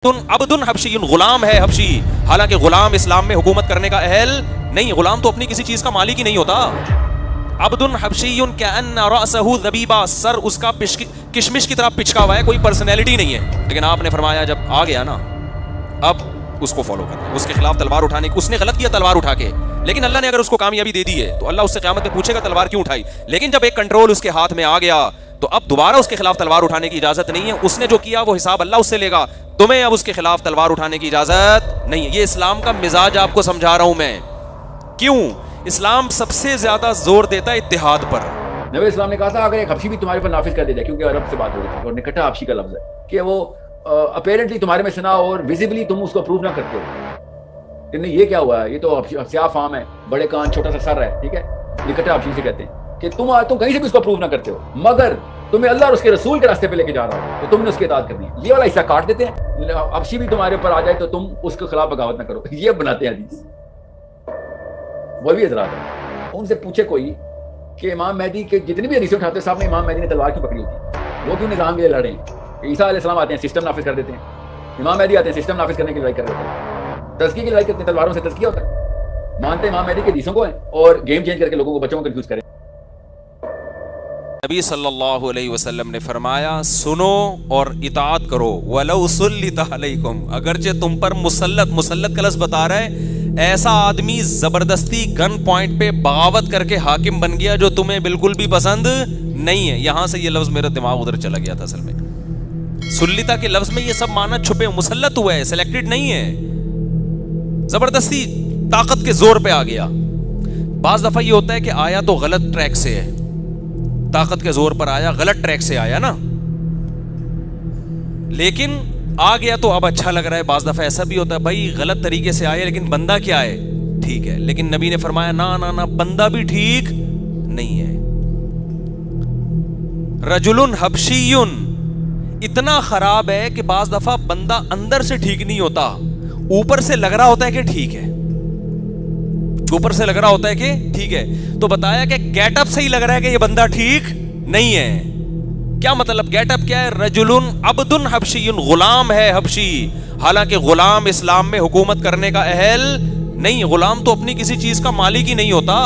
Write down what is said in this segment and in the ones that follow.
عبدن حبشی، غلام ہے حبشی، حالانکہ غلام اسلام میں حکومت کرنے کا اہل نہیں. غلام تو اپنی کسی چیز کا مالک ہی نہیں ہوتا. عبدن حبشی کأن رأسہ ذبیبہ، سر اس کا کشمش کی طرح پچکا ہوا ہے، کوئی پرسنالٹی نہیں ہے. لیکن آپ نے فرمایا جب آ گیا نا اب اس کو فالو کرنا ہے، اس کے خلاف تلوار اٹھانے کی. اس نے غلط کیا تلوار اٹھا کے، لیکن اللہ نے اگر اس کو کامیابی دے دی ہے تو اللہ اس سے قیامت میں پوچھے گا تلوار کیوں اٹھائی. لیکن جب ایک کنٹرول اس کے ہاتھ میں آ گیا تو اب دوبارہ اس کے خلاف تلوار اٹھانے کی اجازت نہیں ہے. اس نے جو کیا وہ حساب اللہ اس سے لے گا، تمہیں اب اس کے خلاف تلوار اٹھانے کی اجازت نہیں ہے. یہ اسلام کا مزاج آپ کو سمجھا رہا ہوں میں. کیوں؟ اسلام سب سے زیادہ زور دیتا ہے اتحاد پر. نبی اسلام نے کہا تھا اگر ایک حبشی بھی تمہارے پر نافذ کر دے جائے، کیونکہ عرب سے بات ہو رہی تھی اور نکٹا حبشی کا لفظ ہے کہ وہ اپیرنٹلی تمہارے میں سے نہ اور ویزیبلی تم اس کو اپروو نہ کرتے ہو کہ نہیں یہ کیا ہوا ہے، یہ تو سیاہ فام ہے، بڑے کان، چھوٹا سا سر ہے، ٹھیک ہے، نکٹا حبشی سے کہتے ہیں کہ تم کہیں سے بھی اس کو اپروو نہ کرتے ہو، مگر تمہیں اللہ اور اس کے رسول کے راستے پہ لے کے جا رہا ہو تو تم نے اس کی اطاعت کرنی ہے. یہ والا حصہ کاٹ دیتے ہیں. حبشی بھی تمہارے اوپر آ جائے تو تم اس کے خلاف بغاوت نہ کرو. یہ بناتے ہیں حدیث. وہ بھی حضرات ہیں، ان سے پوچھے کوئی کہ امام مہدی کے جتنی بھی حدیثیں اٹھاتے ہیں صاحب نے امام مہدی نے تلوار کیوں پکڑی ہوتی، وہ کیوں نظام کے لیے لڑے ہیں. عیسیٰ علیہ السلام آتے ہیں سسٹم نافذ کر دیتے ہیں، امام مہدی آتے ہیں سسٹم نافذ کرنے کی لڑائی کر دیتے ہیں، تزکیے کی لڑائی کرتے ہیں، تلواروں سے تزکیہ ہوتا ہے. مانتے ہیں امام مہدی کے حدیثوں کو ہیں اور گیم چینج کر کے لوگوں کو، بچوں کو کنفیوز کریں. نبی صلی اللہ علیہ وسلم نے فرمایا سنو اور اطاعت کرو. وَلَوْ سُلِّطَ عَلَيْكُمْ، اگرچہ تم پر مسلط کا لفظ بتا رہا ہے ایسا آدمی زبردستی گن پوائنٹ پہ بغاوت کر کے حاکم بن گیا جو تمہیں بالکل بھی پسند نہیں ہے. یہاں سے یہ لفظ میرا دماغ ادھر چلا گیا تھا. اصل میں سلطہ کے لفظ میں یہ سب معنی چھپے، مسلط ہوا ہے، سلیکٹڈ نہیں ہے، زبردستی طاقت کے زور پہ آ گیا. بعض دفعہ یہ ہوتا ہے کہ آیا تو غلط ٹریک سے ہے، طاقت کے زور پر آیا، غلط ٹریک سے آیا نا، لیکن آ گیا تو اب اچھا لگ رہا ہے. بعض دفعہ ایسا بھی ہوتا ہے بھائی غلط طریقے سے آئے لیکن بندہ کیا ہے، ٹھیک ہے. لیکن نبی نے فرمایا نہ بندہ بھی ٹھیک نہیں ہے. رجل حبشی اتنا خراب ہے کہ بعض دفعہ بندہ اندر سے ٹھیک نہیں ہوتا، اوپر سے لگ رہا ہوتا ہے کہ ٹھیک ہے، اوپر سے لگ رہا ہوتا ہے کہ ٹھیک ہے. تو بتایا کہ گیٹ اپ سے ہی لگ رہا ہے کہ یہ بندہ ٹھیک نہیں ہے. کیا مطلب گیٹ اپ کیا ہے؟ رجل عبدن حبشی، غلام ہے حبشی، حالانکہ غلام اسلام میں حکومت کرنے کا اہل نہیں. غلام تو اپنی کسی چیز کا مالک ہی نہیں ہوتا.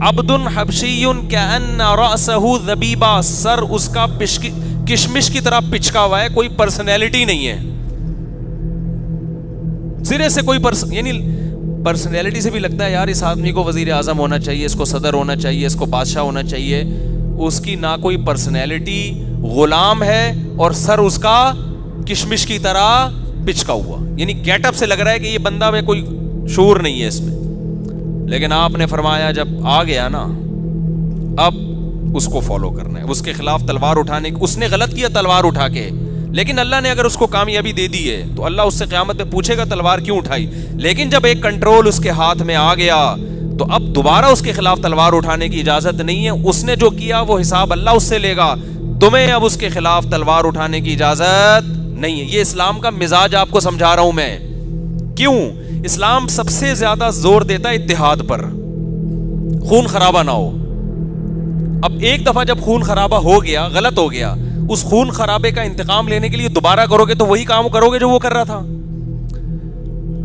عبدن حبشی کأن رأسہ ذبیبہ، سر اس کا کشمش کی طرح پچکا ہوا ہے، کوئی پرسنالٹی نہیں ہے، سرے سے کوئی یعنی پرسنالٹی سے بھی لگتا ہے یار اس آدمی کو وزیر اعظم ہونا چاہیے، اس کو صدر ہونا چاہیے، اس کو بادشاہ ہونا چاہیے. اس کی نہ کوئی پرسنالٹی، غلام ہے اور سر اس کا کشمش کی طرح پچکا ہوا، یعنی گیٹ اپ سے لگ رہا ہے کہ یہ بندہ میں کوئی شعور نہیں ہے اس میں. لیکن آپ نے فرمایا جب آ گیا نا اب اس کو فالو کرنا ہے، اس کے خلاف تلوار اٹھانے کی. اس نے غلط کیا تلوار اٹھا کے، لیکن اللہ نے اگر اس کو کامیابی دے دی ہے تو اللہ اس سے قیامت میں پوچھے گا تلوار کیوں اٹھائی. لیکن جب ایک کنٹرول اس کے ہاتھ میں آ گیا تو اب دوبارہ اس کے خلاف تلوار اٹھانے کی اجازت نہیں ہے. اس نے جو کیا وہ حساب اللہ اس سے لے گا، تمہیں اب اس کے خلاف تلوار اٹھانے کی اجازت نہیں ہے. یہ اسلام کا مزاج آپ کو سمجھا رہا ہوں میں. کیوں؟ اسلام سب سے زیادہ زور دیتا ہے اتحاد پر، خون خرابہ نہ ہو. اب ایک دفعہ جب خون خرابہ ہو گیا، غلط ہو گیا، اس خون خرابے کا انتقام لینے کے لیے دوبارہ کرو گے تو وہی کام کرو گے جو وہ کر رہا تھا.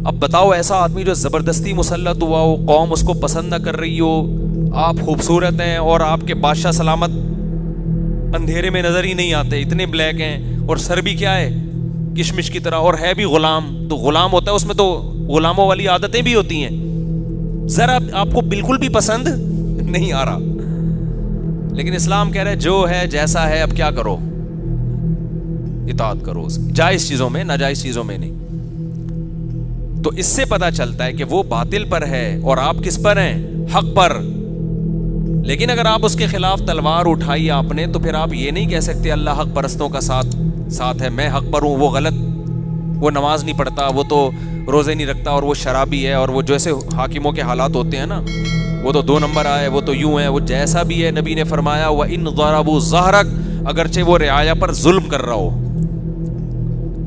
اب بتاؤ ایسا آدمی جو زبردستی مسلط ہوا ہو، قوم اس کو پسند نہ کر رہی ہو، آپ خوبصورت ہیں اور آپ کے بادشاہ سلامت اندھیرے میں نظر ہی نہیں آتے، اتنے بلیک ہیں، اور سر بھی کیا ہے کشمش کی طرح، اور ہے بھی غلام. تو غلام ہوتا ہے اس میں تو غلاموں والی عادتیں بھی ہوتی ہیں، ذرا آپ کو بالکل بھی پسند نہیں آ رہا. لیکن اسلام کہہ رہا ہے جو ہے جیسا ہے اب کیا کرو، اطاعت کرو، جائز چیزوں میں، ناجائز چیزوں میں نہیں. تو اس سے پتا چلتا ہے کہ وہ باطل پر ہے اور آپ کس پر ہیں، حق پر. لیکن اگر آپ اس کے خلاف تلوار اٹھائی آپ نے تو پھر آپ یہ نہیں کہہ سکتے اللہ حق پرستوں کا ساتھ ہے، میں حق پر ہوں، وہ غلط، وہ نماز نہیں پڑھتا، وہ تو روزے نہیں رکھتا، اور وہ شرابی ہے، اور وہ جیسے حاکموں کے حالات ہوتے ہیں نا، وہ تو 2 نمبر آئے، وہ تو یوں ہے، وہ جیسا بھی ہے. نبی نے فرمایا وَإِنْ ضَرَبُوا ظَهْرَكَ، اگرچہ وہ رعایا پر ظلم کر رہا ہو.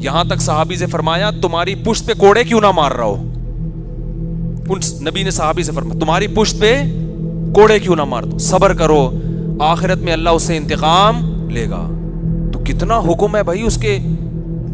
یہاں تک صحابی سے فرمایا تمہاری پشت پہ کوڑے کیوں نہ مار رہا ہو. نبی نے صحابی سے فرمایا تمہاری پشت پہ کوڑے کیوں نہ مار دو، صبر کرو، آخرت میں اللہ اس سے انتقام لے گا. تو کتنا حکم ہے بھائی اس کے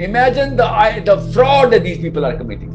Imagine the fraud that these people are committing.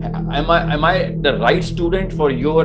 am I the right student for your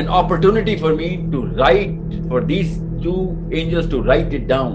an opportunity for me to write, for these two angels to write it down.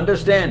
understand,